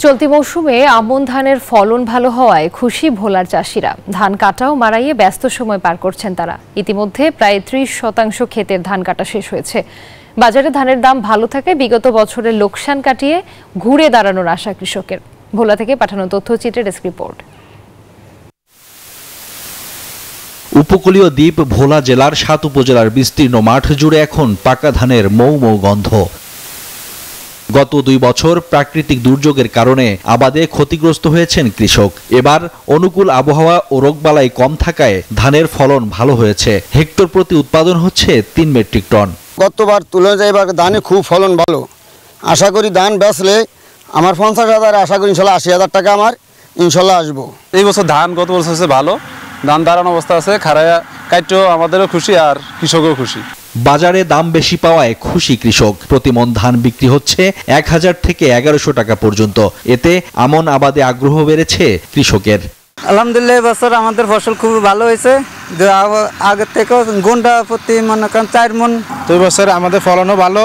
চলতি মৌসুমে আমন ধানের ফলন ভালো হওয়ায় খুশি ভোলার চাষিরা। ধান কাটা ও মাড়াইয়ে ব্যস্ত সময় পার করছেন তারা। ইতিমধ্যে প্রায় 30% ক্ষেতের ধান কাটা শেষ হয়েছে। বাজারে ধানের দাম ভালো থাকায় বিগত বছরের লোকসান কাটিয়ে ঘুরে দাঁড়ানোর আশা কৃষকের। ভোলা থেকে পাঠানো তথ্যচিত্রে ডেস্ক রিপোর্ট। উপকূলীয় দ্বীপ ভোলা জেলার 7 উপজেলার বিস্তীর্ণ মাঠ জুড়ে এখন পাকা ধানের মৌ মৌ গন্ধ। গত 2 বছর প্রাকৃতিক দুর্যোগের কারণে আবাদে ক্ষতিগ্রস্ত হয়েছেন কৃষক। এবার অনুকূল আবহাওয়া ও রোগবালাই কম থাকায় ধানের ফলন ভালো হয়েছে। হেক্টর প্রতি উৎপাদন হচ্ছে 3 মেট্রিক টন। গতবার তুলনায় এবার ধানে খুব ফলন ভালো। আশা করি ধান বেচলে আমার 50,000, আশা করি ইনশাল্লাহ 80,000 টাকা আমার ইনশাল্লাহ আসবো। এই বছর ধান গত বছর হচ্ছে ভালো, ধান দাঁড়ানো অবস্থা আছে, খারায়া কাইটো আমাদেরও খুশি আর কৃষকও খুশি। বাজারে দাম বেশি পাওয়ায় খুশি কৃষক। প্রতিমন ধান বিক্রি হচ্ছে 1000 থেকে 1100 টাকা পর্যন্ত। এতে আমন আবাদে আগ্রহ বেড়েছে কৃষকের। আলহামদুলিল্লাহ এবছর আমাদের ফসল খুব ভালো হয়েছে। আগের থেকে গুণটা প্রতি মনে করেন 4 মণ। 2 বছর আমাদের ফলনও ভালো,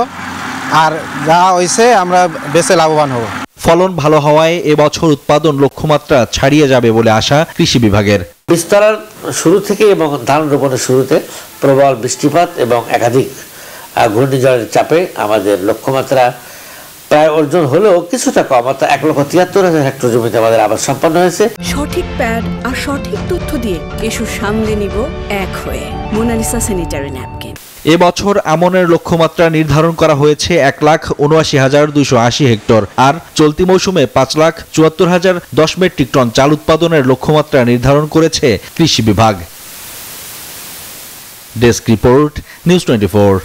আর যা হয়েছে আমরা বেশি লাভবান হব। ফলন ভালো হওয়ায় এবছর উৎপাদন লক্ষ্যমাত্রা ছাড়িয়ে যাবে বলে আশা কৃষি বিভাগের। বিস্তার শুরু থেকে এবং ধান রোপণের শুরুতে প্রবল বৃষ্টিপাত এবং একাধিক ঘূর্ণিঝড়ের চাপে আমাদের লক্ষ্যমাত্রা প্রায় অর্জন হলেও কিছুটা কম, অর্থাৎ 1,73,000 হেক্টর জমিতে আমাদের আবাদ সম্পন্ন হয়েছে। সঠিক প্যাড আর সঠিক তথ্য দিয়ে এসব সামলে নিব এক হয়ে। Monalisa sanitary napkin. এবছর আমনের লক্ষ্যমাত্রা নির্ধারণ করা হয়েছে 1,79,280 হেক্টর, আর চলতি মৌসুমে 5,74,010 মেট্রিক টন চাল উৎপাদনের লক্ষ্যমাত্রা নির্ধারণ করেছে কৃষি বিভাগ। Desk report, news 24।